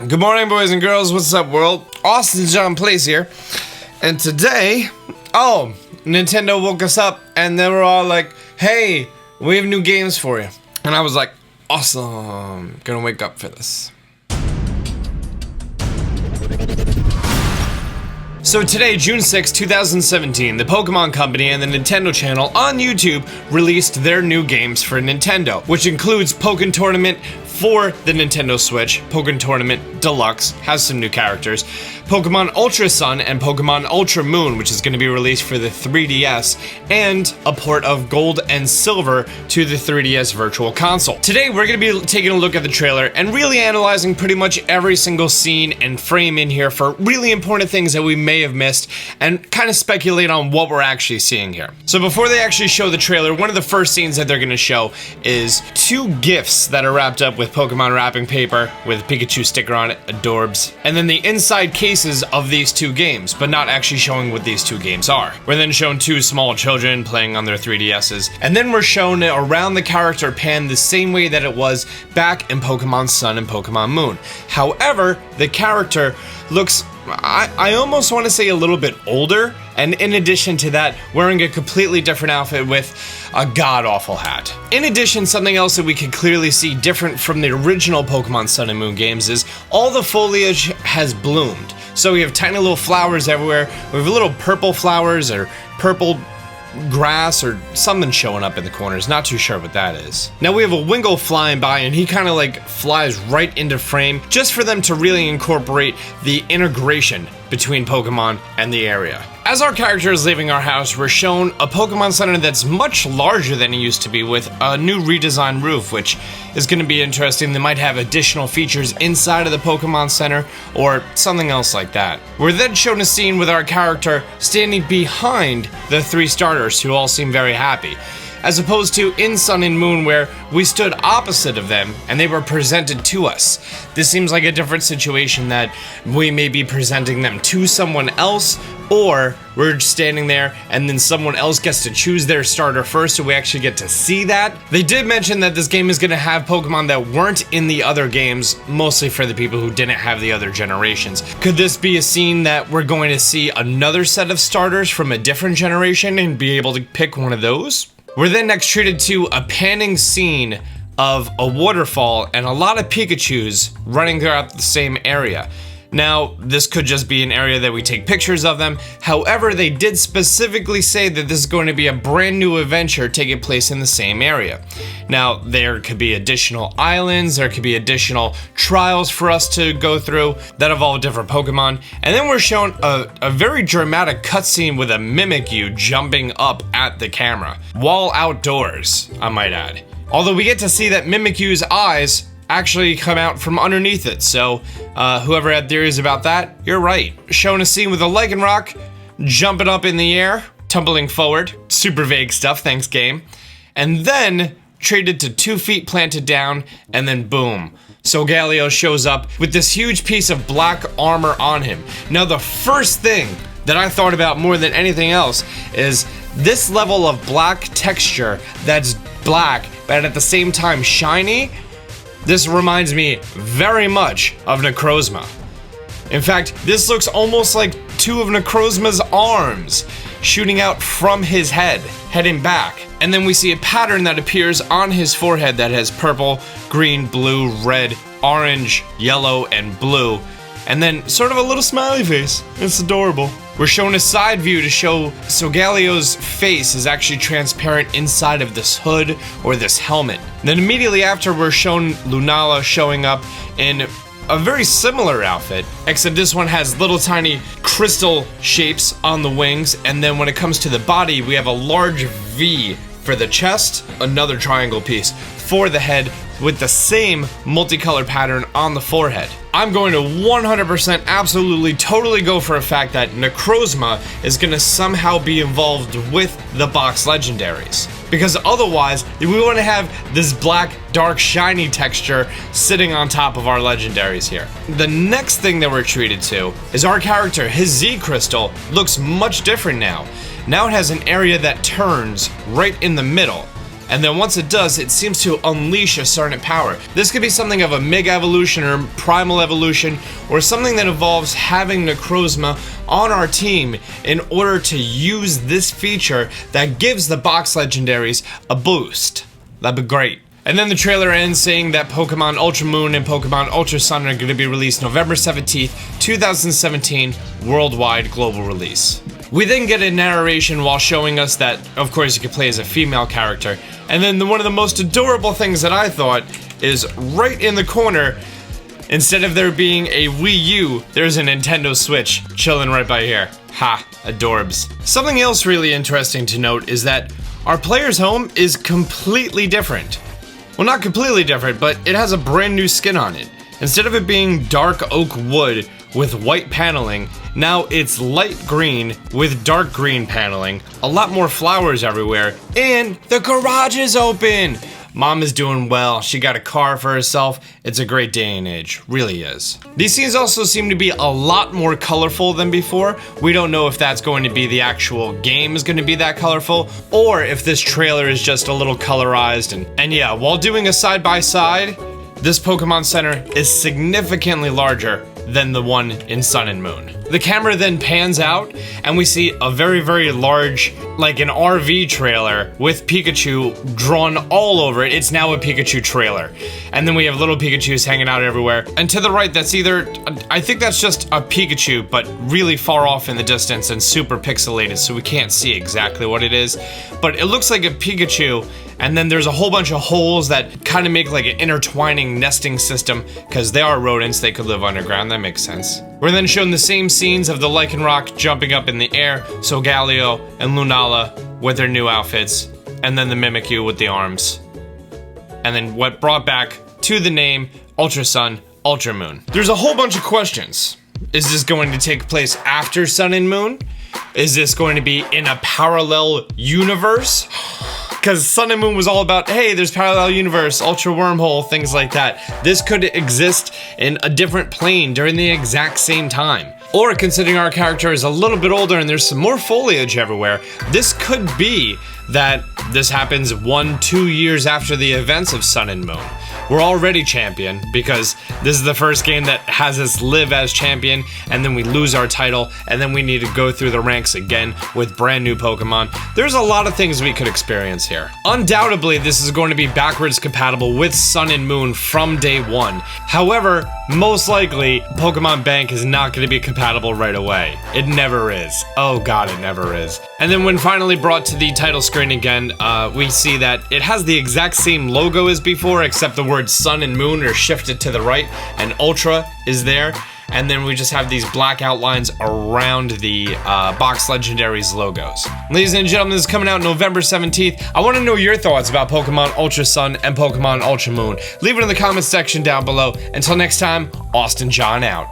Good morning, boys and girls. What's up, world? Austin John Place here. And today, Nintendo woke us up and they were all like, hey, we have new games for you. And I was like, awesome. Gonna wake up for this. So today, June 6, 2017, the Pokémon Company and the Nintendo channel on YouTube released their new games for Nintendo, which includes Pokkén Tournament for the Nintendo Switch. Pokkén Tournament Deluxe has some new characters. Pokémon Ultra Sun and Pokémon Ultra Moon, which is going to be released for the 3DS, and a port of Gold and Silver to the 3DS Virtual Console. Today, we're going to be taking a look at the trailer and really analyzing pretty much every single scene and frame in here for really important things that we may have missed and kind of speculate on what we're actually seeing here. So before they actually show the trailer, one of the first scenes that they're going to show is two gifts that are wrapped up with Pokemon wrapping paper with a Pikachu sticker on it, adorbs, and then the inside cases of these two games, but not actually showing what these two games are. We're then shown two small children playing on their 3DSs, and then we're shown around the character pan the same way that it was back in Pokemon Sun and Pokemon Moon. However, the character looks, I almost want to say a little bit older, and in addition to that, wearing a completely different outfit with a god-awful hat. In addition, something else that we can clearly see different from the original Pokemon Sun and Moon games is all the foliage has bloomed. So we have tiny little flowers everywhere. We have little purple flowers or purple grass or something showing up in the corners. Not too sure what that is. Now we have a Wingull flying by and he kind of like flies right into frame just for them to really incorporate the integration between Pokemon and the area. As our character is leaving our house, we're shown a Pokemon Center that's much larger than it used to be with a new redesigned roof, which is going to be interesting. They might have additional features inside of the Pokemon Center or something else like that. We're then shown a scene with our character standing behind the three starters who all seem very happy, as opposed to in Sun and Moon where we stood opposite of them and they were presented to us. This seems like a different situation that we may be presenting them to someone else, or we're standing there and then someone else gets to choose their starter first so we actually get to see that. They did mention that this game is going to have Pokemon that weren't in the other games, mostly for the people who didn't have the other generations. Could this be a scene that we're going to see another set of starters from a different generation and be able to pick one of those? We're then next treated to a panning scene of a waterfall and a lot of Pikachus running throughout the same area. Now, this could just be an area that we take pictures of them. However, they did specifically say that this is going to be a brand new adventure taking place in the same area. Now, there could be additional islands, there could be additional trials for us to go through that involve different Pokemon. And then we're shown a very dramatic cutscene with a Mimikyu jumping up at the camera, while outdoors, I might add. Although we get to see that Mimikyu's eyes actually come out from underneath it, so whoever had theories about that, you're right. Showing a scene with a Lycanroc jumping up in the air, tumbling forward, super vague stuff, thanks game, and then treated to 2 feet planted down, and then boom, Solgaleo shows up with this huge piece of black armor on him. Now the first thing that I thought about more than anything else is this level of black texture that's black, but at the same time shiny. This reminds me very much of Necrozma. In fact, this looks almost like 2 of Necrozma's arms shooting out from his head, heading back. And then we see a pattern that appears on his forehead that has purple, green, blue, red, orange, yellow, and blue. And then sort of a little smiley face. It's adorable. We're shown a side view to show Solgaleo's face is actually transparent inside of this hood or this helmet. Then immediately after, we're shown Lunala showing up in a very similar outfit, except this one has little tiny crystal shapes on the wings, and then when it comes to the body, we have a large V for the chest, another triangle piece for the head with the same multicolor pattern on the forehead. I'm going to 100% absolutely totally go for a fact that Necrozma is going to somehow be involved with the box legendaries, because otherwise we want to have this black dark shiny texture sitting on top of our legendaries here. The next thing that we're treated to is our character. His Z crystal looks much different now. Now it has an area that turns right in the middle. and then once it does, it seems to unleash a certain power. This could be something of a Mega Evolution or Primal Evolution, or something that involves having Necrozma on our team in order to use this feature that gives the box legendaries a boost. That'd be great. And then the trailer ends saying that Pokemon Ultra Moon and Pokemon Ultra Sun are going to be released November 17th, 2017, worldwide global release. We then get a narration while showing us that, of course, you can play as a female character. And then one of the most adorable things that I thought is right in the corner, instead of there being a Wii U, there's a Nintendo Switch chilling right by here. Ha, adorbs. Something else really interesting to note is that our player's home is completely different. Well, not completely different, but it has a brand new skin on it. Instead of it being dark oak wood with white paneling, now it's light green with dark green paneling, a lot more flowers everywhere, and the garage is open! Mom is doing well, she got a car for herself. It's a great day and age, really is. These scenes also seem to be a lot more colorful than before. We don't know if that's going to be the actual game is going to be that colorful, or if this trailer is just a little colorized. And yeah, while doing a side-by-side, this Pokemon Center is significantly larger than the one in Sun and Moon. The camera then pans out and we see a very, very large, like an RV trailer with Pikachu drawn all over it. It's now a Pikachu trailer. And then we have little Pikachus hanging out everywhere. And to the right, that's either, I think that's just a Pikachu, but really far off in the distance and super pixelated, so we can't see exactly what it is. But it looks like a Pikachu, and then there's a whole bunch of holes that kind of make like an intertwining nesting system, because they are rodents, they could live underground, that makes sense. We're then shown the same scenes of the Lycanroc jumping up in the air, Solgaleo and Lunala with their new outfits, and then the Mimikyu with the arms. And then what brought back to the name Ultra Sun, Ultra Moon. There's a whole bunch of questions. Is this going to take place after Sun and Moon? Is this going to be in a parallel universe? Because Sun and Moon was all about, hey, there's parallel universe, ultra wormhole, things like that. This could exist in a different plane during the exact same time. Or considering our character is a little bit older and there's some more foliage everywhere, this could be that this happens 1-2 years after the events of Sun and Moon. We're already champion because this is the first game that has us live as champion, and then we lose our title, and then we need to go through the ranks again with brand new Pokemon. There's a lot of things we could experience here. Undoubtedly, this is going to be backwards compatible with Sun and Moon from day one. However, most likely, Pokemon Bank is not going to be compatible right away. It never is. Oh god, it never is. And then when finally brought to the title screen again, we see that it has the exact same logo as before, except the words Sun and Moon are shifted to the right, and Ultra is there. And then we just have these black outlines around the Box Legendaries logos. Ladies and gentlemen, this is coming out November 17th. I want to know your thoughts about Pokemon Ultra Sun and Pokemon Ultra Moon. Leave it in the comments section down below. Until next time, Austin John out.